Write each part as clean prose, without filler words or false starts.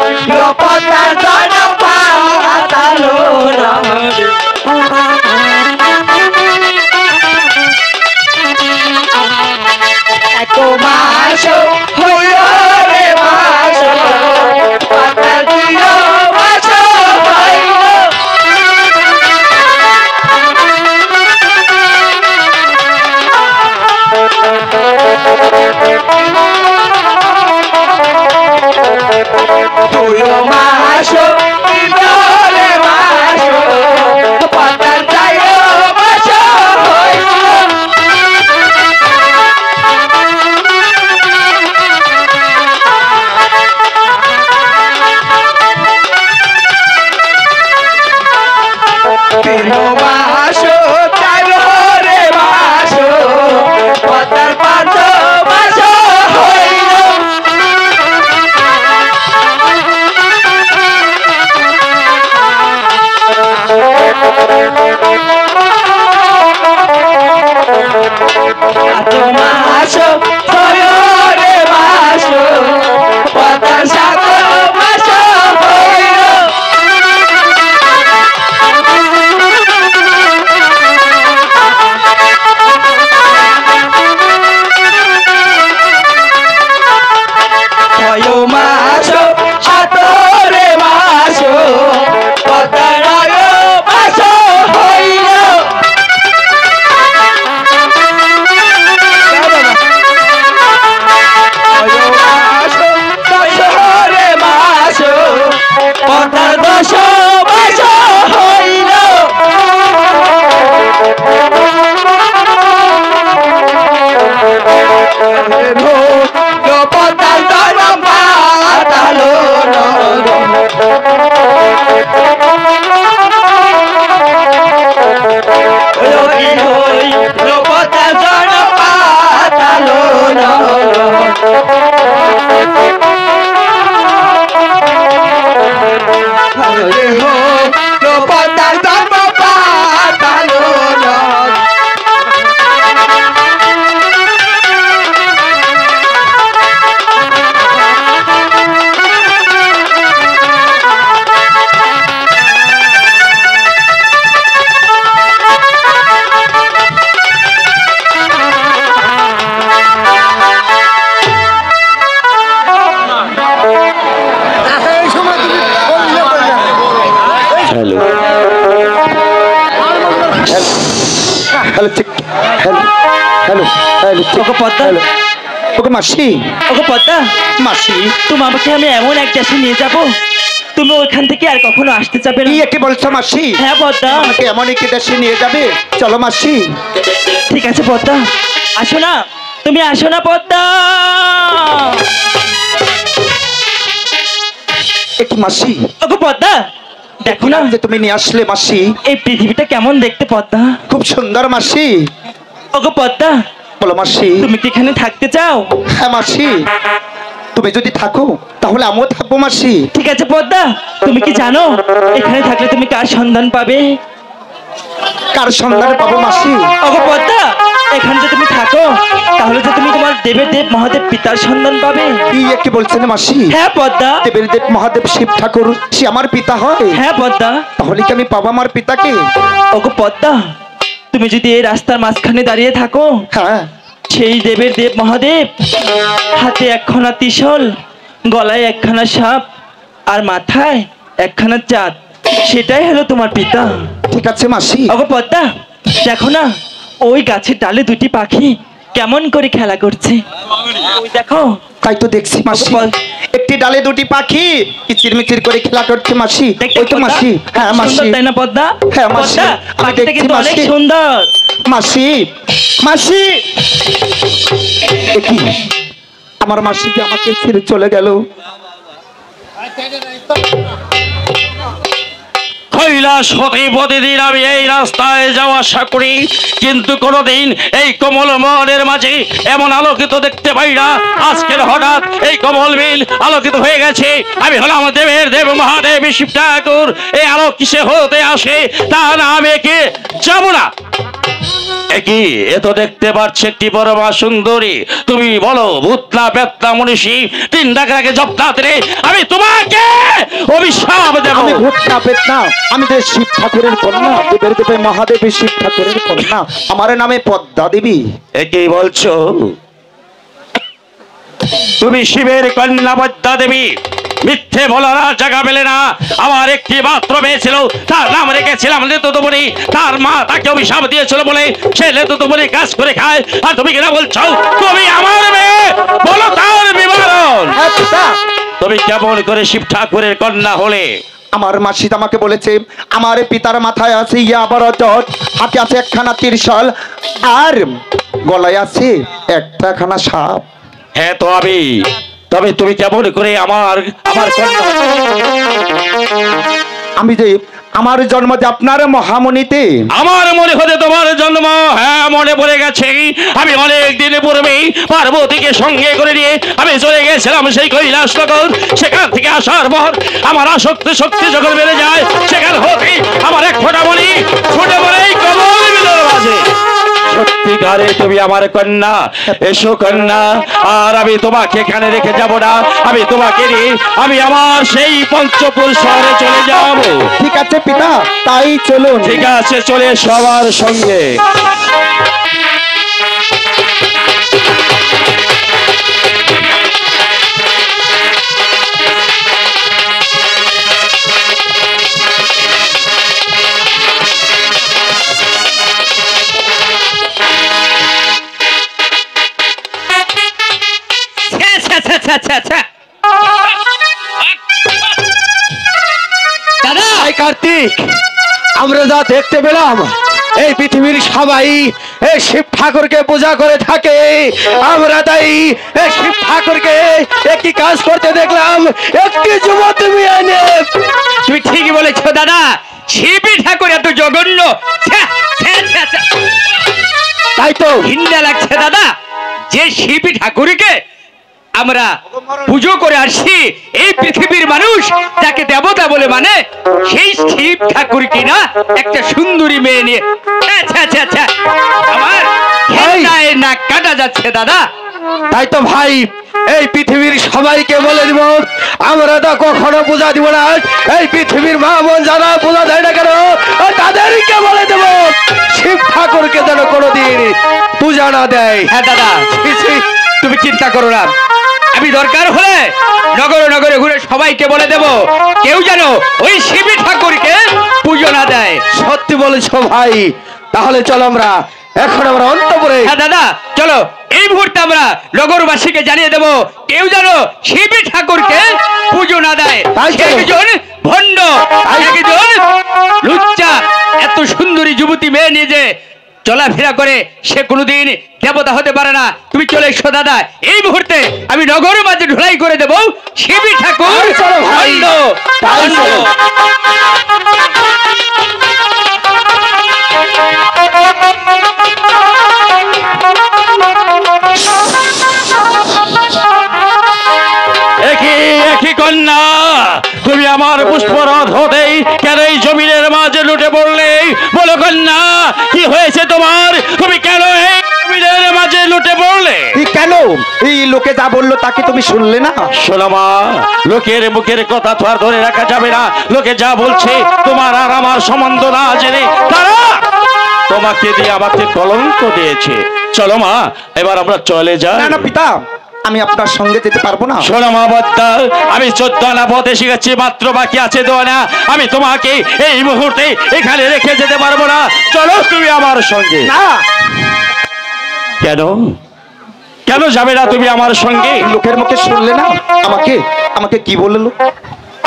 পদ্মার জন পাতালো এক মাস হইল রে মাস পদ্মার দুই মাস হইল দুই মাস রে মাস পদ্মার দুই মাস হইল তিন মাস চার রে মাস পদ্মার পাঁচ মাস হইল পাঁচ মাস ছয় রে মাস পদ্মার সাত মাস হইল ছয় মাস সাত রে মাস পদ্মার মাস হইল পদ্মার দশ মাস হইল পদ্মার দশ পাতালো পদ্মার দশ পাতালো পদ্মার জন্ম পাতালো মাসি ওকে পদ্মা মাসি তুমি আমাকে আমি এমন এক দেশে নিয়ে যাব তুমি ওইখান থেকে আর কখনো আসতে যাবে না কি বলছো মাসি হ্যাঁ পদ্মা আমাকে এমন এক দেশে নিয়ে যাবে চলো মাসি ঠিক আছে পদ্মা আসো না তুমি আসো না পদ্মা একটু মাসি ওকে পদ্মা দেখো না যে তুমি নিয়ে আসলে মাসি এই পৃথিবীটা কেমন দেখতে পদ্মা খুব সুন্দর মাসি ওকে পদ্মা বলো মাসি তুমি কি এখানে থাকতে চাও হ্যাঁ মাসি তুমি যদি থাকো তাহলে আমিও থাকবো মাসি ঠিক আছে পদ্মা তুমি কি জানো এখানে থাকলে তুমি কার সন্ধান পাবে কার সন্ধান পাবো মাসি ওগো পদ্মা এখানে যদি তুমি থাকো তাহলে যে তুমি তোমার দেবের দেব মহাদেব পিতার সন্ধান পাবে কি বলছেন মাসি হ্যাঁ পদ্মা দেবের দেব মহাদেব শিব ঠাকুর সে আমার পিতা হয় হ্যাঁ পদ্মা তাহলে কি আমি পাবো আমার পিতাকে ওগো পদ্মা তুমি যদি এই রাস্তার মাঝখানে দাঁড়িয়ে থাকো হ্যাঁ সেই দেবের দেব মহাদেব হাতে একখানা ত্রিশূল গলায় একখানা সাপ আর মাথায় একখানা চাঁদ সেটাই হলো তোমার পিতা ঠিক আছে মাসি ওগো পদ্মা দেখো না ওই গাছের ডালে দুটি পাখি কেমন করে খেলা করছে ওই দেখো তাই তো দেখছি মাসি একটি ডালে দুটি পাখি কিচিরমিচির করে খেলা করছে মাসি ওই তো মাসি হ্যাঁ মাসি তাই না পদ্মা হ্যাঁ মাসি পাখিটা কিন্তু অনেক সুন্দর মাসি মাসি কি আমার মাসি যে আমাকে ছেড়ে চলে গেল কৈলাস হতে প্রতিদিন আমি এই রাস্তায় যাওয়া আসা করি কিন্তু কোনোদিন এই কমল মহলের মাঝে এমন আলোকিত দেখতে পাই না আজকের হঠাৎ এই কমল মিল আলোকিত হয়ে গেছে আমি হলাম দেবের দেব মহাদেব শিব ঠাকুর এই আলো কিসে হতে আসে তা না আমি একে যাবো না একই এ তো দেখতে পাচ্ছি একটি পরমা সুন্দরী তুমি বলো ভূতনা পেতনা মনীষী তিন ডাকের আগে জপ্তাতে আমি তোমাকে অভিশাপ দেব। আমি ভূত সাপের না, আমি যে শিব ঠাকুরের কন্যা, দেবের দেবে মহাদেবী শিব ঠাকুরের কন্যা, আমার নামে পদ্মা দেবী। একেই বলছো? তুমি শিবের কন্যা পদ্মা দেবী? মিথ্যে বলার জায়গা পেলে না। আমার একটি মাত্র মেয়ে ছিল, তার নাম রেখেছিলাম লেতুতুমণি। তার মা তাকে অভিশাপ দিয়েছিল বলে সে লেতুতুমণি কাজ করে খায়, আর তুমি কিনা বলছো তুমি আমার মেয়ে? বলো তার বিবরণ। তুমি কেমন করে শিব ঠাকুরের কন্যা হলে? আমার মাসি আমাকে বলেছে আমার পিতার মাথায় আছে ইয়াবার জট, হাতে আছে একখানা ত্রিশাল, আর গলায় আছে একটাখানা সাপ। হ্যাঁ তো আমি, তবে তুমি কেমন করে আমার কন্যা? আমি যে আমার জন্ম যে আপনার মহামণিতে। আমার মনে হতে তোমার জন্ম? হ্যাঁ, মনে পড়ে গেছে। আমি অনেক দিন পূর্বেই পার্বতীকে সঙ্গে করে নিয়ে আমি চলে গেছিলাম সেই কৈলাস নগর। সেখান থেকে আসার পর আমার আসক্তি শক্তি যখন বেড়ে যায়, সেখান হতে আমার এক ফোঁটা মনি ফুটে পড়েই কমল বিলোর মাঝে। সত্যিকারে তুমি আমার কন্যা? এসো কন্যা, আর আমি তোমাকে এখানে রেখে যাব না। আমি তোমাকে নিয়ে আমি আমার সেই পঞ্চপুর শহরে চলে যাব। ঠিক আছে পিতা, তাই চলুন। ঠিক আছে, চলে সবার সঙ্গে। দাদা কার্তিক, আমরা যা দেখতে পেলাম এই পৃথিবীর সবাই এই শিব ঠাকুরকে পূজা করে থাকে, আমরা তাই এই শিব ঠাকুরকে একটি কাজ করতে দেখলাম, একটি যুবতী মেয়ে এনে। তুমি ঠিকই বলেছো দাদা, শিব ঠাকুর এত জঘন্য, তাই তো ঘৃণা লাগছে দাদা যে শিব ঠাকুরকে আমরা পুজো করে আসছি। এই পৃথিবীর মানুষ যাকে দেবতা বলে মানে, সেই শিব ঠাকুর কিনা একটা সুন্দরী মেয়ে নিয়ে। আমার ঘেন্নায় নাক কাটা যাচ্ছে দাদা। তাই তো ভাই, এই পৃথিবীর সবাইকে বলে দিব আমরা তো কখনো পূজা দিব না। এই পৃথিবীর মা বোন যারা পূজা দেয় না কেন, তাদেরকে বলে দেব শিব ঠাকুরকে যেন কোনোদিন পূজা না দেয়। হ্যাঁ দাদা, তুমি চিন্তা করো না, আমি দরকার হলে নগরে নগরে ঘুরে সবাইকে বলে দেব কেউ যেন ওই শিব ঠাকুরকে পুজো না দেয়। সত্যি বলেছো ভাই, তাহলে চলো আমরা এখন আমরা অন্তপুরে। হ্যাঁ দাদা, চলো এই মুহূর্তে আমরা নগরবাসীকে জানিয়ে দেব কেউ যেন শিব ঠাকুরকে পুজো না দেয়। একজন ভণ্ড, একজন লুচ্চা, এত সুন্দরী যুবতী মেয়ে নিয়ে যে চলাফেরা করে, সে কোনোদিন দেবতা হতে পারে না। তুমি চলে এসো দাদা, এই মুহূর্তে আমি নগর মাঝে ঢুলাই করে দেব শিব ঠাকুর ভণ্ড। একই কন্যা, তুমি আমার পুষ্পরথ হতেই কেন এই জমিনের মাঝে লুটে পড়লে? বলো কন্যা, কি হয়েছে তোমার? তুমি কেন এই জমিনের মাঝে লুটে পড়লে? কেন এই লোকে যা বললো তাকে তুমি শুনলে না? শোনো মা, লোকের মুখের কথা তো আর ধরে রাখা যাবে না। লোকে যা বলছে তোমার আর আমার সম্বন্ধ না জেনে তারা তোমাকে দিয়ে আমাকে কলঙ্ক দিয়েছে। চলো মা, এবার আমরা চলে যাই। না না পিতা, আমি আপনার সঙ্গে যেতে পারবো না। শোনো মা বদ্দা, আমি 14 আনা পথ এসে গেছি, মাত্র বাকি আছে 2 আনা। আমি তোমাকে এই মুহূর্তে এখানে রেখে যেতে পারবো না। চলো তুমি আমার সঙ্গে। না। কেন কেন যাবে না তুমি আমার সঙ্গে? লোকের মুখে শুনলে না? আমাকে আমাকে কি বললো?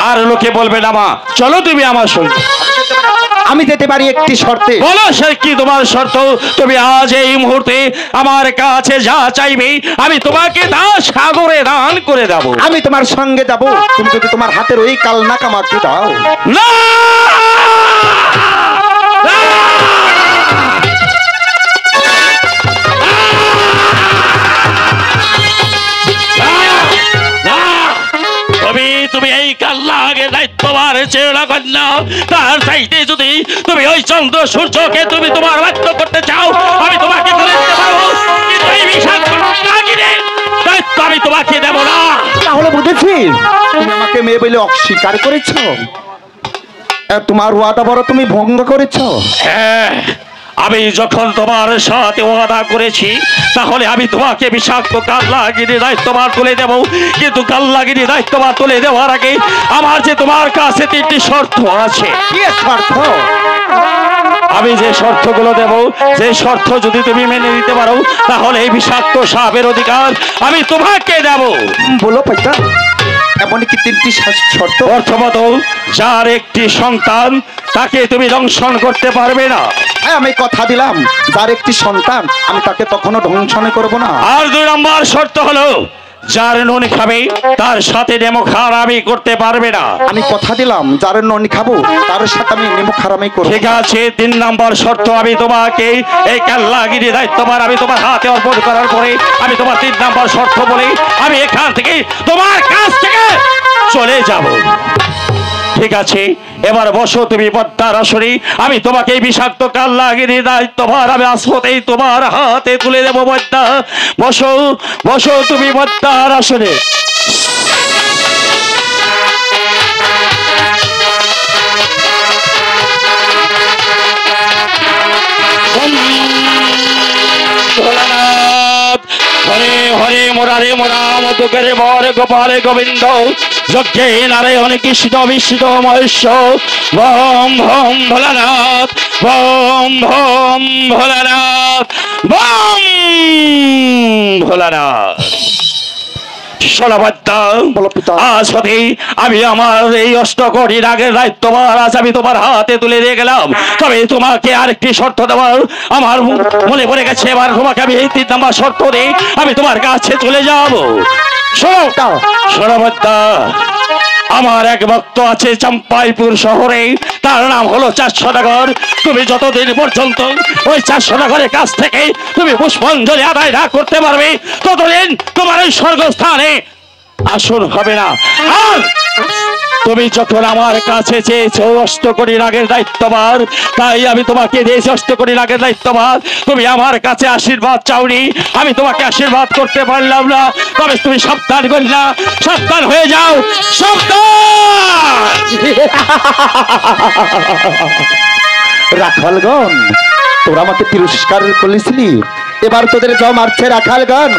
আর লোকে বলবে না মা, চলো তুমি আমার সঙ্গে। আমি যেতে পারি একটি শর্তে। বলো সে কি তোমার শর্ত? তুমি আজ এই মুহূর্তে আমার কাছে যা চাইবে আমি তোমাকে তা সাগরে দান করে দেব। আমি তোমার সঙ্গে যাব, তুমি যদি তোমার হাতের ওই কালনাক আমাকে দাও। না, তুমি এই কাল্লাকে দায়িত্ববার চেনা কন্যা, তার চাইতে যদি তুমি ওই চন্দ্র সূর্যকে তুমি তোমার বাধ্য করতে চাও, আমি তোমাকে করে দিতে পারবো। কিন্তু এই বিশাল দায়িত্ব আমি তোমাকে দেব না। তাহলে বুঝেছি তুমি আমাকে মেয়ে বলে অস্বীকার করেছো, তোমার ওয়াদা বড় তুমি ভঙ্গ করেছো। হ্যাঁ, আমি যখন তোমার সাথে ওয়াদা করেছি তাহলে আমি তোমাকে বিষাক্ত কাল্লাগিরি দায়িত্বভার তুলে দেব, কিন্তু কাল্লাগিরি দায়িত্বভার তুলে দেওয়ার আগে আমার যে তোমার কাছে 3টি শর্ত আছে। কি শর্ত? আমি যে শর্তগুলো দেব, যে শর্ত যদি তুমি মেনে নিতে পারো তাহলে এই বিষাক্ত সাপের অধিকার আমি তোমাকে দেব। বলো পাইতা, এমন কি 3টি শর্ত? প্রথমত, যার একটি সন্তান তাকে তুমি দংশন করতে পারবে না। হ্যাঁ, আমি কথা দিলাম যার একটি সন্তান আমি তাকে কখনো ধ্বংসনে করব না। আর 2 নম্বর শর্ত হলো, যার নুন খাবে তার সাথে নেমো খারামি করতে পারবে না। আমি কথা দিলাম যার ননি খাবো তার সাথে আমি নেমো খারামি করব। ঠিক আছে, 3 নম্বর শর্ত, আমি তোমাকে এই কাল্লাগিরি দায়িত্বভার আমি তোমার হাতে অর্পণ করার পরে আমি তোমার 3 নম্বর শর্ত বলে আমি এখান থেকে তোমার কাছ থেকে চলে যাব। ঠিক আছে, এবার বসো তুমি পদ্মার আসরে, আমি তোমাকে এই বিষাক্ত কাল্লাগিরি দায়িত্বভার আমি আসতেই তোমার হাতে তুলে দেবো। পদ্মা, বসো বসো তুমি পদ্মার আসরে। ভোলানাথ, হরে হরে মোরারে মোরা মধুকরে বর গোপালে গোবিন্দ, যজ্ঞে নারায়ণ কৃষ্ণ বিষ্ণু মহেশ্বর, বম ভম ভোলানাথ, বম ভম ভোলানাথ, বম ভোলানাথ। বলো পিতা। আজ হতে আমি আমার এই অষ্টকোটি রাগের দায়িত্বভার আজ আমি তোমার হাতে তুলে দিয়ে গেলাম। তবে তোমাকে আরেকটি শর্ত দেওয়ার আমার মনে পড়ে গেছে। এবার তোমাকে আমি এই 3 নম্বর শর্ত দিয়ে আমি তোমার কাছে চলে যাব। শোনো শোনো পদ্মা, আমার এক ভক্ত আছে চম্পাইপুর শহরে, তার নাম হলো 4 সওদাগর। তুমি যতদিন পর্যন্ত ওই 4 সওদাগরের কাছ থেকে তুমি পুষ্পাঞ্জলি আদায় না করতে পারবে ততদিন তোমার ওই স্বর্গস্থানে আসন হবে না। আর তুমি যখন আমার কাছে চেয়েছো অষ্টকোটি রাগের দায়িত্বভার, তাই আমি তোমাকে দিয়েছি অষ্টকোটি রাগের দায়িত্বভার। তুমি আমার কাছে আশীর্বাদ চাওনি, আমি তোমাকে আশীর্বাদ করতে পারলাম না। তবে তুমি সাবধান করি না, সাবধান হয়ে যাও, সাবধান। রাখালগণ, তোরা আমাকে তিরস্কার করেছিলি, এবার তোদের জম মারছে রাখালগণ।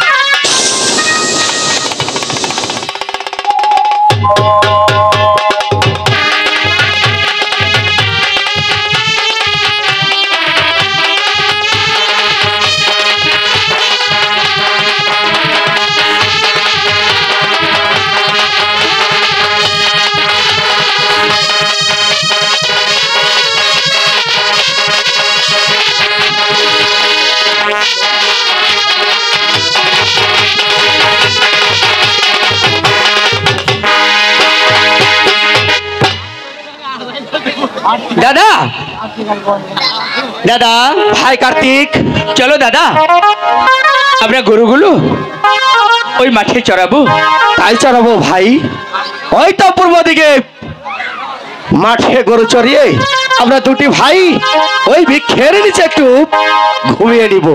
দাদা, দাদা, ভাই কার্তিক, চলো দাদা, আমরা গরুগুলো ওই মাঠে চড়াবো। তাই চড়াবো ভাই। ওই তো পূর্ব দিকে মাঠে গরু চড়িয়ে আমরা 2টি ভাই ওই বৃক্ষের নিচে একটু ঘুমিয়ে নিব।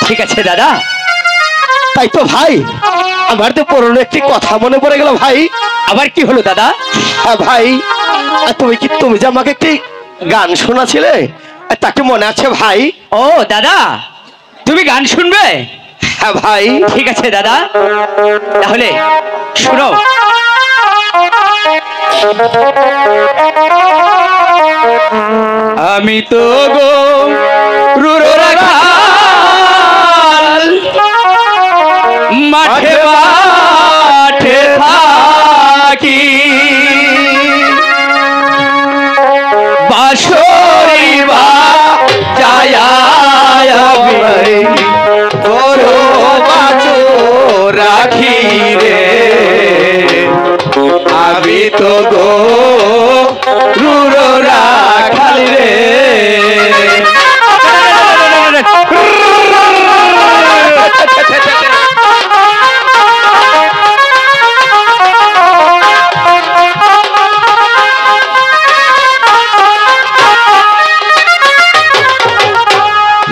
ঠিক আছে দাদা। তাই তো ভাই, আমার তো পুরনো একটি কথা মনে পড়ে গেল ভাই। আবার কি হলো দাদা? হ্যাঁ ভাই, তুমি যে আমাকে একটি গান শোনাছিলে, তাকে মনে আছে ভাই? ও দাদা, তুমি গান শুনবে? হ্যাঁ ভাই। ঠিক আছে দাদা, তাহলে শুনো। আমি তো গো রুরো রাখাল, মাঠে মাঠে থাকি, বাঁশরি বাজায়া গরু বাছু রাখি রে, আমি তো গো রুরো রাখাল রে।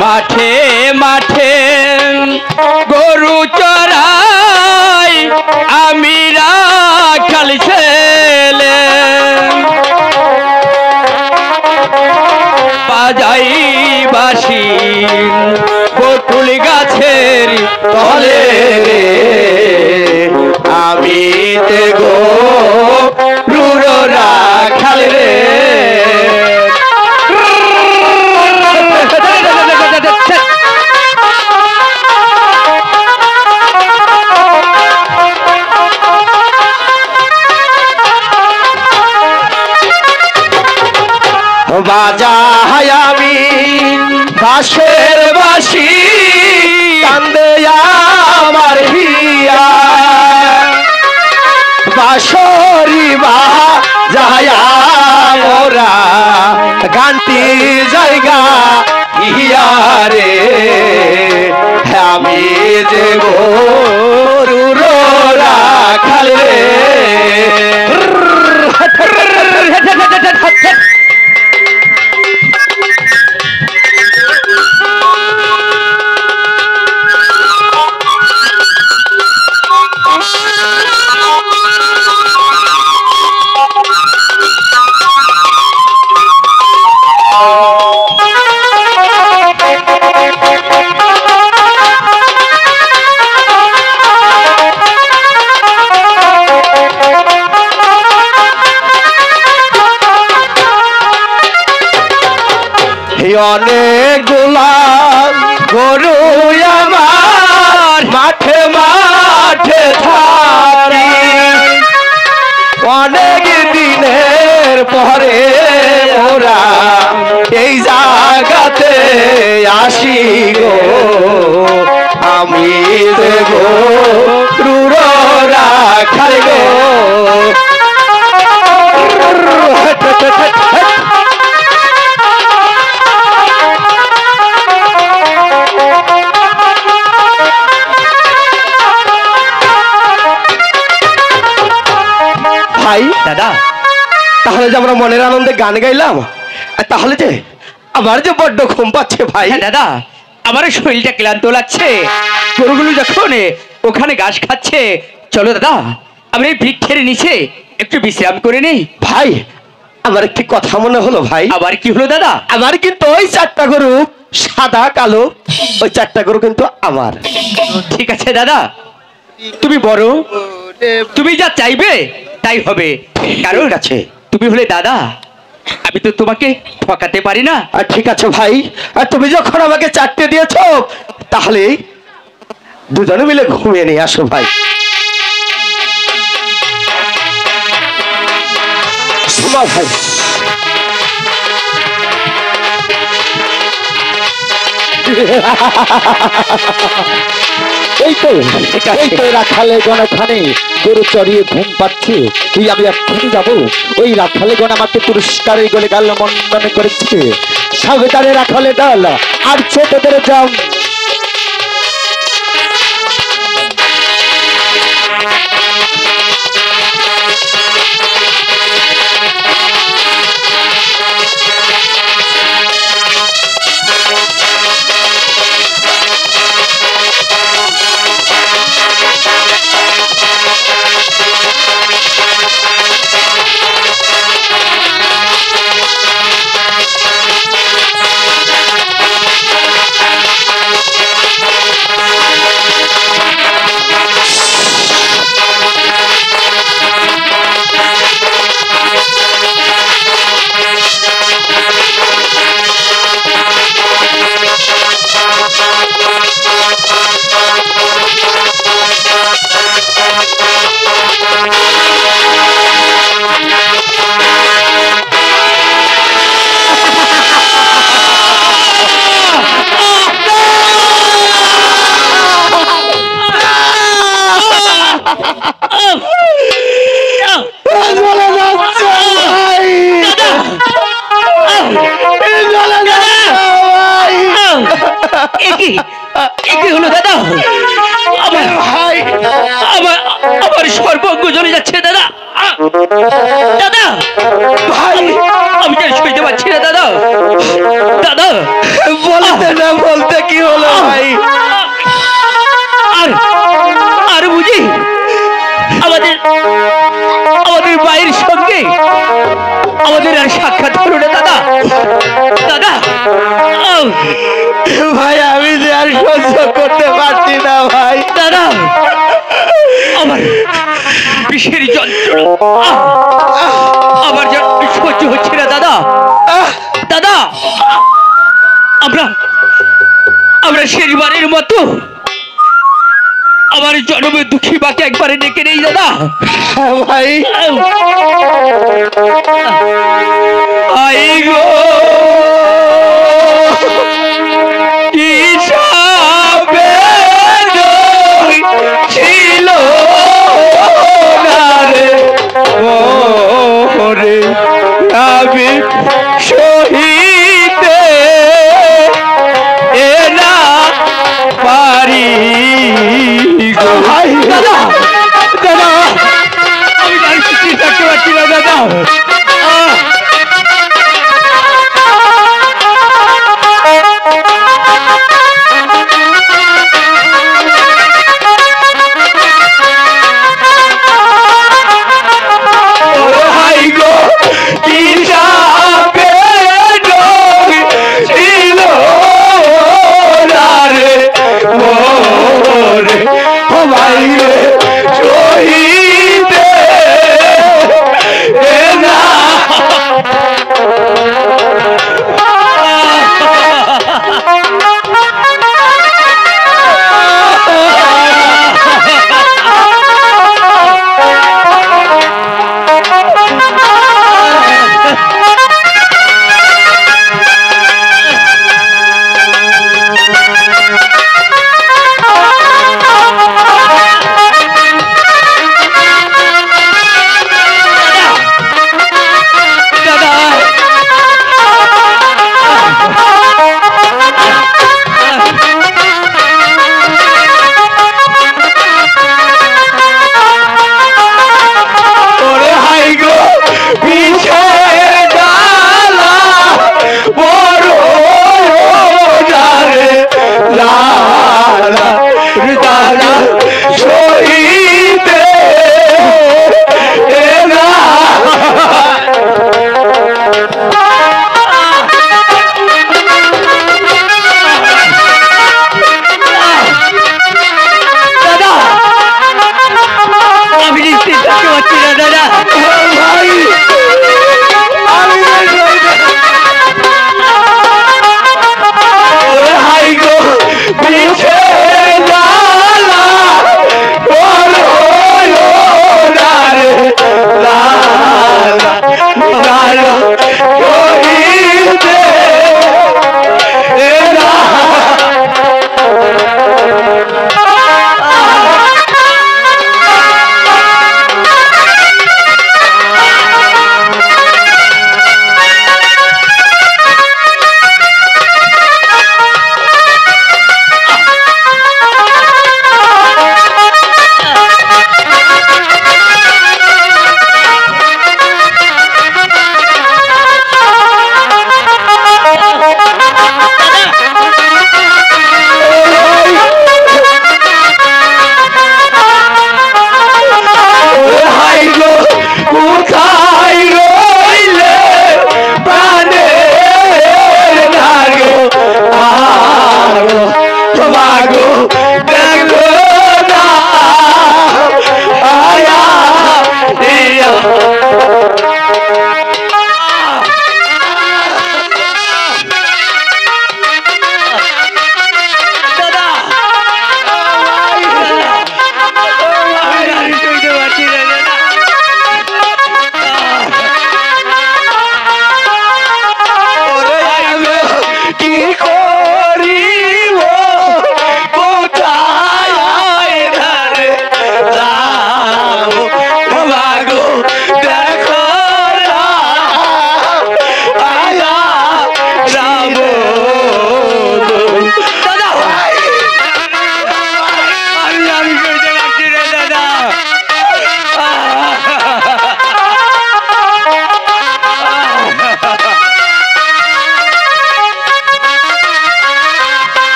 মাঠে মাঠে গরু চড়াই বাজাই আমি বাঁশের বাঁশি কান্দে আমার হিয়া বাঁশরি বাজাই মোরা গানটি জায়গা হিয়া রে আমি যে গরুর রাখালে অনেক গোলাম গরু আমার মাঠে মাঠে থাকি অনেক দিনের পরে ওরা এই জায়গাতে আসি গো আমি দেব রুরা খাই গো ভাই দাদা তাহলে যে আমরা মনের আনন্দে গান গাইলাম আর তাহলে যে আমার যে বড্ড ঘুম পাচ্ছে ভাই হ্যাঁ দাদা আমার শরীরটা ক্লান্ত লাগছে গরুগুলো যখন ওখানে ঘাস খাচ্ছে চলো দাদা আমরা এই বৃক্ষের নিচে একটু বিশ্রাম করে নেই ভাই আমার একটি কথা মনে হলো ভাই আবার কি হলো দাদা আমার কিন্তু ওই 4টা গরু সাদা কালো ওই 4টা গরু কিন্তু আমার ঠিক আছে দাদা তুমি বড় তুমি যা চাইবে তাই হবে কারণ আছে তুমি হলে দাদা আমি তো তোমাকে ঠকাতে পারি না আর ঠিক আছে ভাই আর তুমি যখন আমাকে 4টে দিয়েছো তাহলে দুজনে মিলে ঘুমিয়ে নিয়ে আসো ভাই ঘুমাও ভাই এই তো রাখালে গণখানে গরু চড়িয়ে ঘুম পাচ্ছে তুই আমি এক্ষুনি যাবো ওই রাখালে গণ আমাকে পুরস্কারের গলে গাল মন্ডনে করেছে সাবেদারে রাখালে ডাল আর ছোটদের জাম হলো দাদা আমার ভাই আমার সর্বজ্ঞ জ্বলে যাচ্ছে দাদা দাদা ভাই আমি আর সইতে পারছি না দাদা দাদা বলতে না বলতে কি হলো ভাই আর বুঝি আমাদের ভাইয়ের সঙ্গে আমাদের আর সাক্ষাৎ হলো না দাদা দাদা ভাই আমি যে আর সহ্য করতে পারছি না ভাই দাদা আমার বিষের যন্ত্রণা আমার সহ্য হচ্ছে না দাদা দাদা আমরা শেষবারের মতো আমার জন্মে দুঃখী বাকে একবারে ডেকে নেই দাদা ভাই আই গো রে আমি সহিতে এ না পারি গো। দাদা দাদা আমি আর কিছু থাকতে পারছি না দাদা।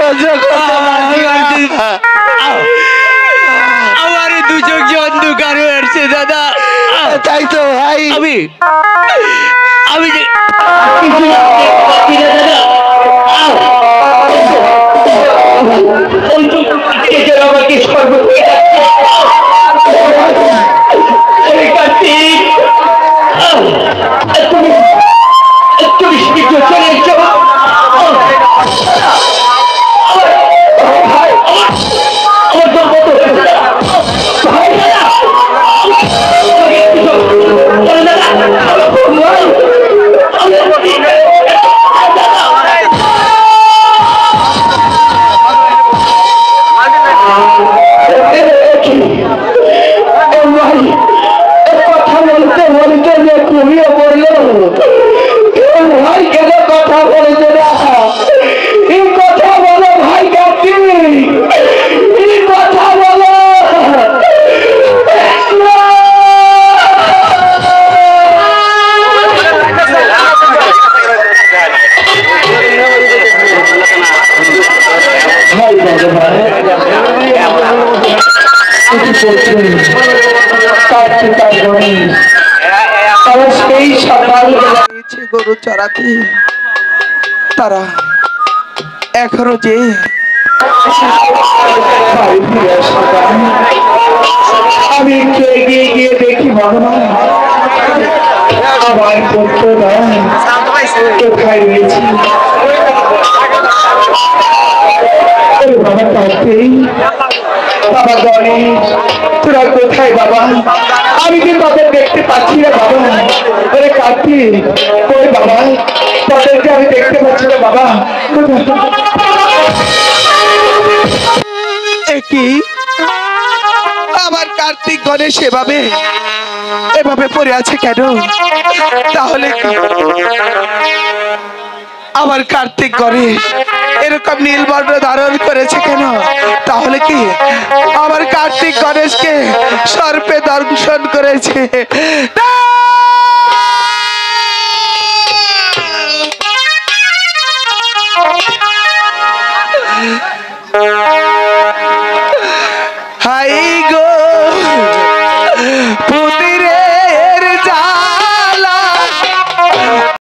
সহ্য করতে পারছি না। আমার দু চোখ যে অন্ধকার হয়ে আসছে দাদা। তাই তো ভাই, আমি যে আমাকে সর্বত্র কার্তিক, তুমি শীঘ্র চলে এসো। কথা বলতে বলতে যে ঘুমিয়ে পড়লো ভাই, কেন কথা বলছে না? এই কথা বলো ভাই কার্তিক, এই কথা বলো। সেই সকালবেলা গরু চড়াতে তারা এখনো যে আমি একটু এগিয়ে গিয়ে দেখি ভগবান আমার পুত্ররা কোথায় রয়েছে। বাবা কার্তিক, বাবা গণেশ, তোরা কোথায় বাবা? আমি কি তাদের দেখতে পাচ্ছি না বাবা। আরে কার্তিক, ওই বাবা, তাদেরকে আমি দেখতে পাচ্ছি না বাবা। কি আমার কার্তিক গণেশ এভাবে পড়ে আছে কেন? তাহলে আমার কার্তিক গণেশ এরকম নীলবর্ণ ধারণ করেছে কেন? তাহলে কি আমার কার্তিক গণেশকে সর্পে দংশন করেছে?